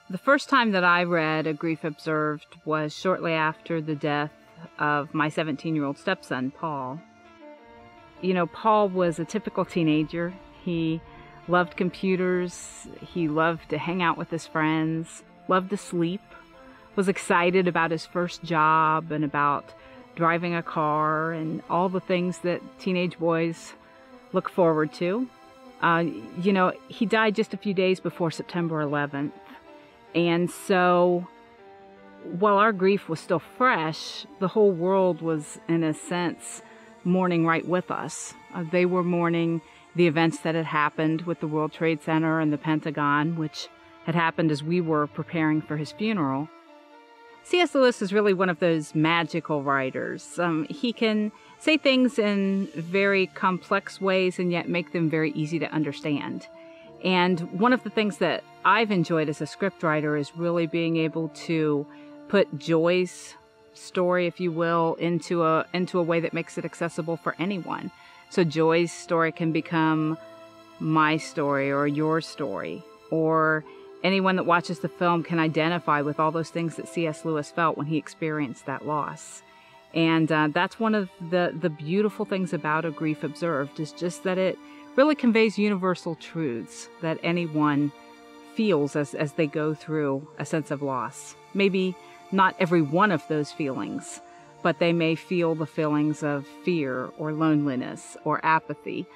The first time that I read A Grief Observed was shortly after the death of my 17-year-old stepson, Paul. You know, Paul was a typical teenager. He loved computers, he loved to hang out with his friends, loved to sleep, was excited about his first job and about driving a car and all the things that teenage boys look forward to. You know, he died just a few days before September 11th. And so, while our grief was still fresh, the whole world was, in a sense, mourning right with us. They were mourning the events that had happened with the World Trade Center and the Pentagon, which had happened as we were preparing for his funeral. C.S. Lewis is really one of those magical writers. He can say things in very complex ways and yet make them very easy to understand. And one of the things that I've enjoyed as a scriptwriter is really being able to put Joy's story, if you will, into a way that makes it accessible for anyone. So Joy's story can become my story or your story, or anyone that watches the film can identify with all those things that C.S. Lewis felt when he experienced that loss. And that's one of the beautiful things about A Grief Observed, is just that it really conveys universal truths that anyone feels as they go through a sense of loss. Maybe not every one of those feelings, but they may feel the feelings of fear or loneliness or apathy,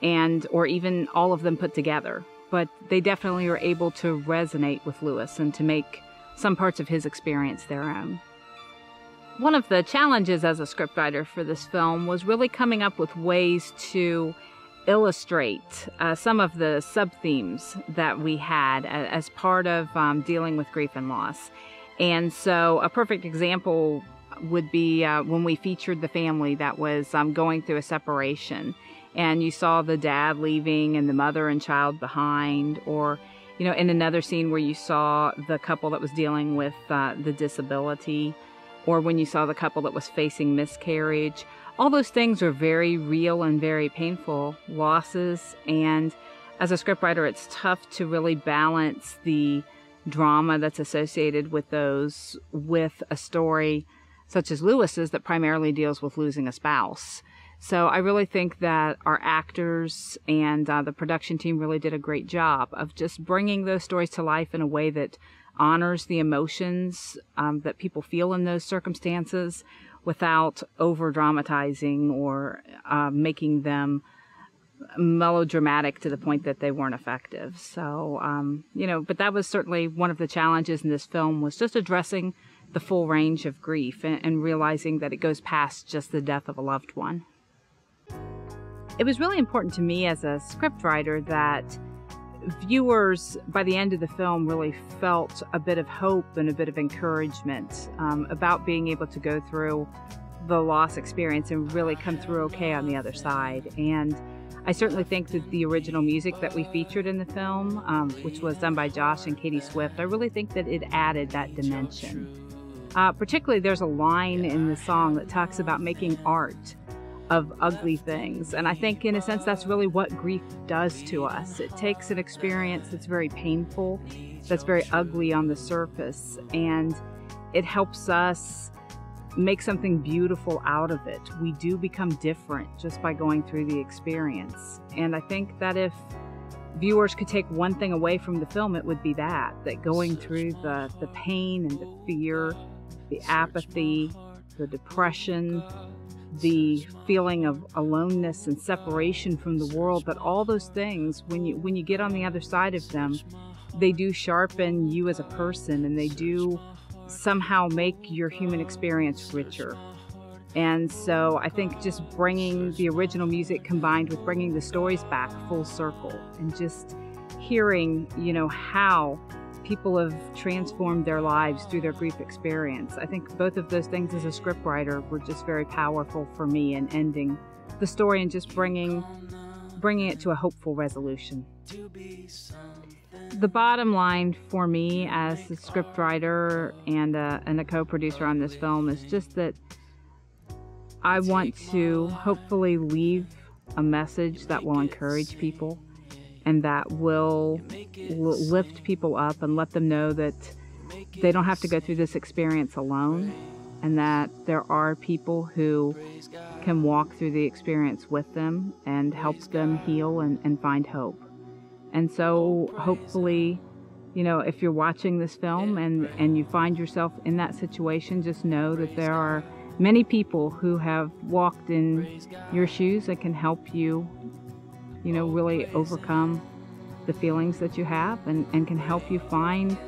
or even all of them put together. But they definitely are able to resonate with Lewis and to make some parts of his experience their own. One of the challenges as a scriptwriter for this film was really coming up with ways to illustrate some of the sub-themes that we had as part of dealing with grief and loss. And so a perfect example would be when we featured the family that was going through a separation, and you saw the dad leaving and the mother and child behind, or, you know, in another scene where you saw the couple that was dealing with the disability, or when you saw the couple that was facing miscarriage. All those things are very real and very painful losses, and as a scriptwriter, it's tough to really balance the drama that's associated with those with a story such as Lewis's that primarily deals with losing a spouse. So I really think that our actors and the production team really did a great job of just bringing those stories to life in a way that honors the emotions that people feel in those circumstances, without over-dramatizing or making them melodramatic to the point that they weren't effective. So, you know, but that was certainly one of the challenges in this film, was just addressing the full range of grief and realizing that it goes past just the death of a loved one. It was really important to me as a scriptwriter that viewers, by the end of the film, really felt a bit of hope and a bit of encouragement about being able to go through the loss experience and really come through okay on the other side. And I certainly think that the original music that we featured in the film, which was done by Josh and Katie Swift, I really think that it added that dimension. Particularly, there's a line in the song that talks about making art of ugly things. And I think, in a sense, that's really what grief does to us. It takes an experience that's very painful, that's very ugly on the surface, and it helps us make something beautiful out of it. We do become different just by going through the experience. And I think that if viewers could take one thing away from the film, it would be that going through the pain and the fear, the apathy, the depression, the feeling of aloneness and separation from the world, that all those things, when you get on the other side of them, they do sharpen you as a person, and they do somehow make your human experience richer. And so I think just bringing the original music combined with bringing the stories back full circle, and just hearing, you know, how people have transformed their lives through their grief experience. I think both of those things as a scriptwriter were just very powerful for me in ending the story and just bringing it to a hopeful resolution. The bottom line for me as a scriptwriter and a co-producer on this film is just that I want to hopefully leave a message that will encourage people and that will lift people up and let them know that they don't have to go through this experience alone, and that there are people who can walk through the experience with them and help them heal and find hope. And so hopefully, if you're watching this film and you find yourself in that situation, just know that there are many people who have walked in your shoes that can help you, really overcome the feelings that you have and can help you find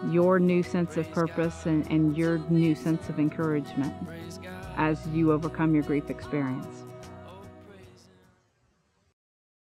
your new sense of purpose and your new sense of encouragement as you overcome your grief experience.